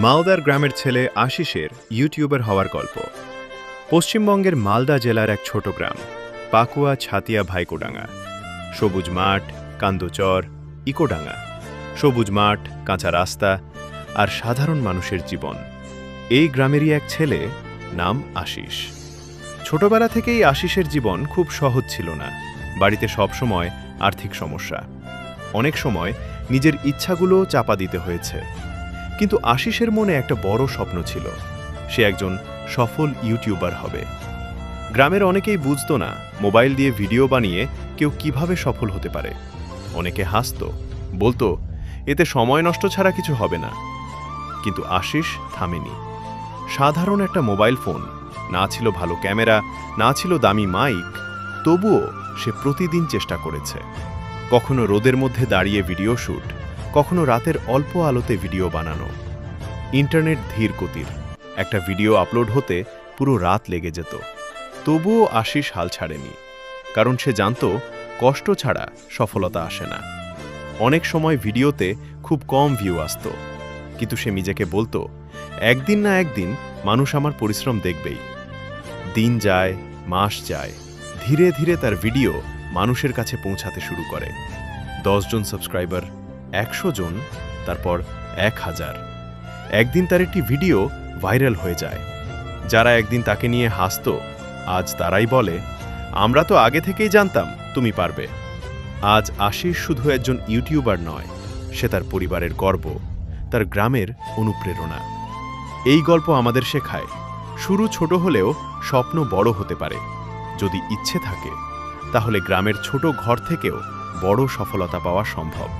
মালদার গ্রামের ছেলে আশিসের ইউটিউবার হওয়ার গল্প। পশ্চিমবঙ্গের মালদা জেলার এক ছোট গ্রাম, পাকুয়া ছাতিয়া ভাইকোডাঙ্গা। সবুজ মাঠ, কান্দচর, ইকোডাঙ্গা, সবুজ মাঠ, কাঁচা রাস্তা আর সাধারণ মানুষের জীবন। এই গ্রামেরই এক ছেলে, নাম আশিস। ছোটবেলা থেকেই আশিসের জীবন খুব সহজ ছিল না। বাড়িতে সবসময় আর্থিক সমস্যা, অনেক সময় নিজের ইচ্ছাগুলো চাপা দিতে হয়েছে। কিন্তু আশিসের মনে একটা বড় স্বপ্ন ছিল, সে একজন সফল ইউটিউবার হবে। গ্রামের অনেকেই বুঝতো না মোবাইল দিয়ে ভিডিও বানিয়ে কেউ কিভাবে সফল হতে পারে। অনেকে হাসতো, বলতো এতে সময় নষ্ট ছাড়া কিছু হবে না। কিন্তু আশিস থামেনি। সাধারণ একটা মোবাইল ফোন, না ছিল ভালো ক্যামেরা, না ছিল দামি মাইক, তবুও সে প্রতিদিন চেষ্টা করেছে। কখনো রোদের মধ্যে দাঁড়িয়ে ভিডিও শ্যুট, কখনো রাতের অল্প আলোতে ভিডিও বানানো। ইন্টারনেট ধীর গতির, একটা ভিডিও আপলোড হতে পুরো রাত লেগে যেত। তবুও আশিস হাল ছাড়েনি, কারণ সে জানত কষ্ট ছাড়া সফলতা আসে না। অনেক সময় ভিডিওতে খুব কম ভিউ আসত, কিন্তু সে নিজেকে বলতো একদিন না একদিন মানুষ আমার পরিশ্রম দেখবেই। দিন যায়, মাস যায়, ধীরে ধীরে তার ভিডিও মানুষের কাছে পৌঁছাতে শুরু করে। 10 জন সাবস্ক্রাইবার, 100 জন, তারপর 1000। একদিন তার একটি ভিডিও ভাইরাল হয়ে যায়। যারা একদিন তাকে নিয়ে হাসত, আজ তারাই বলে, আমরা তো আগে থেকেই জানতাম তুমি পারবে। আজ আশিস শুধু একজন ইউটিউবার নয়, সে তার পরিবারের গর্ব, তার গ্রামের অনুপ্রেরণা। এই গল্প আমাদের শেখায়, শুরু ছোট হলেও স্বপ্ন বড় হতে পারে। যদি ইচ্ছে থাকে, তাহলে গ্রামের ছোট ঘর থেকেও বড় সফলতা পাওয়া সম্ভব।